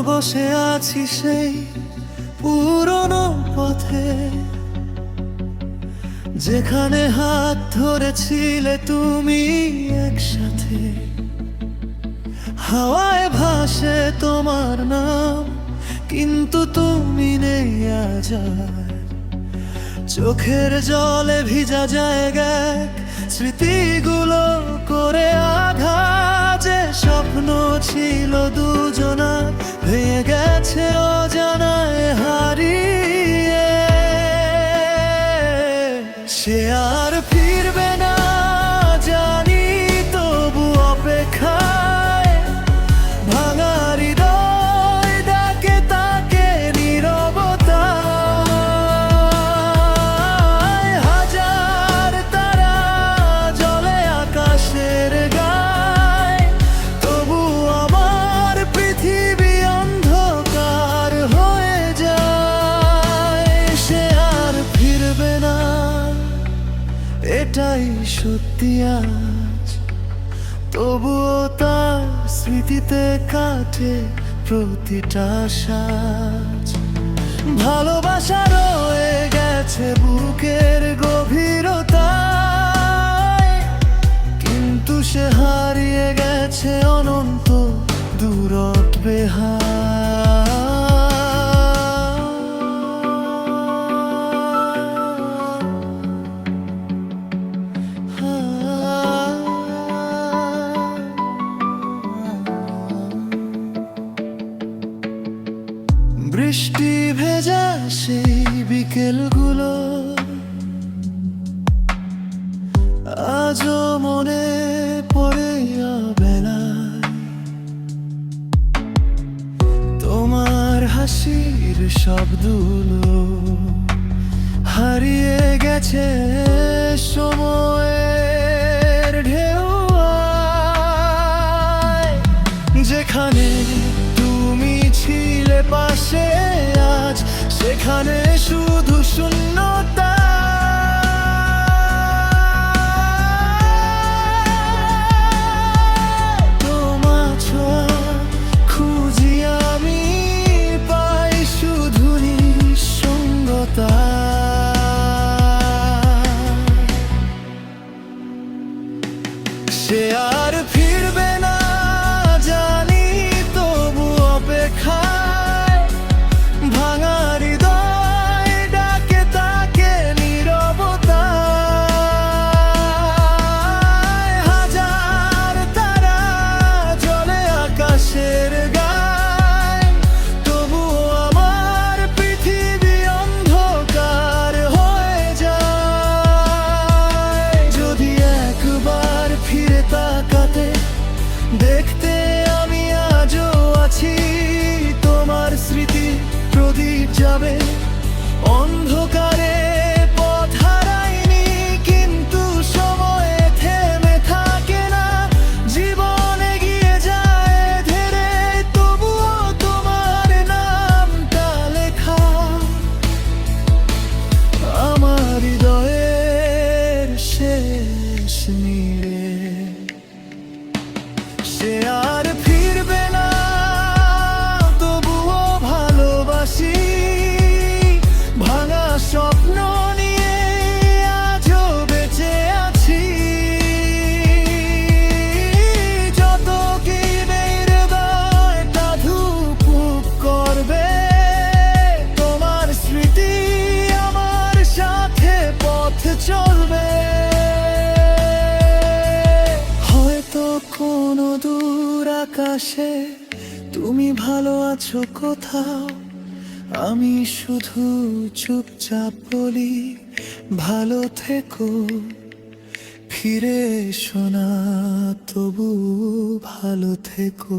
বসে আছি সেই পুরনো পথে, যেখানে হাত ধরেছিলে তুমি একসাথে। হাওয়ায় ভাসে তোমার নাম, কিন্তু তুমি নেই আজ আর। চোখের জলে ভিজা জায়গা, স্মৃতিগুলো করে আঘাত। যে স্বপ্ন ছিল দুজনার ভেঙে গেছে অজানায় হারিয়ে। সে আর ফিরবে না জানি, তবু অপেক্ষায়। ভাঙা হৃদয় ডাকে তাকে নীরবতায়। হাজার তারা জ্বলে আকাশের গায়ে, তবু আমার পৃথিবী অন্ধকার হয়ে যায়। সে আর ফিরবে না, এটাই সত্যি আজ। তবুও তার স্মৃতিতে কাটে প্রতিটা সাজ। ভালোবাসা রয়ে গেছে বুকের গভীরতায়, কিন্তু সে হারিয়ে গেছে অনন্ত দূরত্বে। বৃষ্টি ভেজা সেই বিকেলগুলো আজও মনে পড়ে বেলায়। তোমার হাসির শব্দগুলো হারিয়ে গেছে সময়ের ঢেউয়ায়। যেখানে তুমি ছিলে পাশে আজ, সেখানে শুধু শূন্যতা। তোমার ছোঁয়া খুঁজি আমি, পাই শুধু নিঃসঙ্গতা। সে আর ফিরবে না জানি, তবু অপেক্ষায়। ভাঙা হৃদয় ডাকে তাকে নীরবতায়। হাজার তারা জ্বলে আকাশের গায়ে, তবু আমার পৃথিবী অন্ধকার হয়ে যায়। যদি একবার ফিরে তাকাতে দেখতে আমি আজও আছি, তোমার স্মৃতি প্রদীপ যাবে অন্ধকারে। পথ হারাইনি, কিন্তু সময়ে থেমে থাকে না। জীবন এগিয়ে যায় ধীরে, তবুও তোমার নামটা লেখা আমার হৃদয়ের শেষ নীড়ে। সে আর ফিরবে না, তবুও ভালোবাসি। ভাঙা স্বপ্ন নিয়ে আজও বেঁচে আছি। যত কি হৃদয়টা ধুকপুক করবে, তোমার স্মৃতি আমার সাথে পথ চলবে। হয়তো কোনো দূর আকাশে তুমি ভালো আছো কোথাও, আমি শুধু চুপচাপ বলি ভালো থেকো। ফিরে এসো না, তবু ভালো থেকো।